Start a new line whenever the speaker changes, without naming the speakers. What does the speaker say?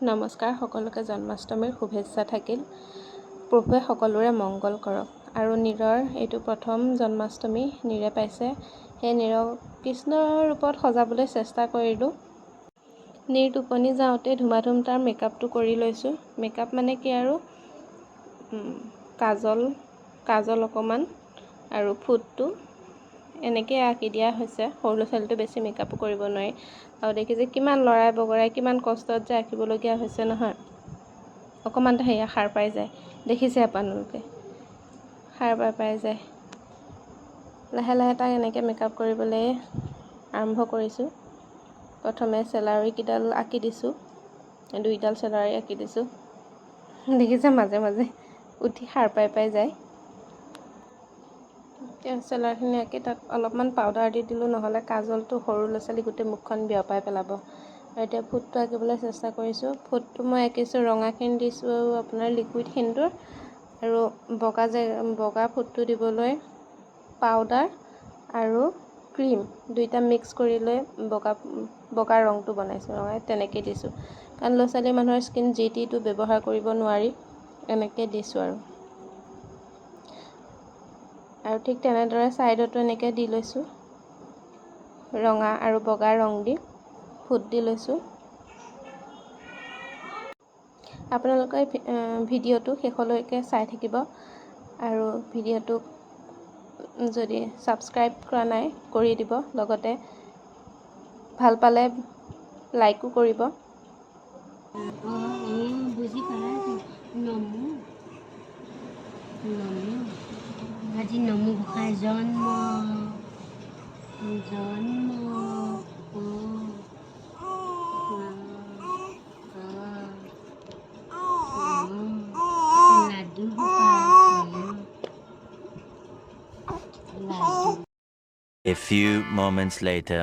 নমস্কাৰ সকলোকে জন্মাষ্টমীৰ শুভেচ্ছা থাকিল প্ৰভুৱে সকলোৰে মংগল কৰক আৰু নীৰৰ এইটো প্ৰথম জন্মাষ্টমী নীৰে পাইছে সেই নীৰক কৃষ্ণৰ ৰূপত সজাবলৈ চেষ্টা কৰিলোঁ নীৰ টোপনি যাওঁতে ধুমাধুম তাৰ মেকআপটো কৰি লৈছোঁ মেকআপ মানে কি আৰু কাজল অকণমান আৰু ফুটটো এনেকৈ আঁকি দিয়া হৈছে সৰু ল'ৰা ছোৱালীটো বেছি মেকআপো কৰিব নোৱাৰি আৰু দেখিছে কিমান লৰাই বগৰাই কিমান কষ্টত যে আঁকিবলগীয়া হৈছে নহয় অকণমানতে সেয়া সাৰ পাই যায় দেখিছে আপোনালোকে সাৰ পাই যায় লাহে লাহে তাক এনেকৈ মেকআপ কৰিবলৈ আৰম্ভ কৰিছোঁ প্ৰথমে চেলাউৰিকেইডাল আঁকি দিছোঁ দুইডাল চেলাউৰি আঁকি দিছোঁ দেখিছে মাজে মাজে উঠি সাৰ পাই যায় চেলাউৰিখিনি আঁকি তাত অলপমান পাউডাৰ দি দিলোঁ নহ'লে কাজলটো সৰু ল'ৰা ছোৱালী গোটেই মুখখন বিয়পাই পেলাব আৰু এতিয়া ফুটটো আঁকিবলৈ চেষ্টা কৰিছোঁ ফুটটো মই আঁকিছোঁ ৰঙাখিনি দিছোঁ আপোনাৰ লিকুইড সেন্দুৰ আৰু বগা ফুটটো দিবলৈ পাউডাৰ আৰু ক্ৰীম দুইটা মিক্স কৰি লৈ বগা ৰংটো বনাইছোঁ তেনেকৈ দিছোঁ কাৰণ ল'ৰা ছোৱালী মানুহৰ স্কিন যি টিটো ব্যৱহাৰ কৰিব নোৱাৰি এনেকৈ দিছোঁ আৰু ঠিক তেনেদৰে ছাইডতো এনেকৈ দি লৈছোঁ ৰঙা আৰু বগা ৰং দি ফুট দি লৈছোঁ আপোনালোকে ভিডিঅ'টো শেষলৈকে চাই থাকিব আৰু ভিডিঅ'টোক যদি ছাবস্ক্ৰাইব কৰা নাই কৰি দিব লগতে ভাল পালে লাইকো কৰিব
বুজি পালা আজি নমু গোসাঁই জন্ম লাডু
A few moments later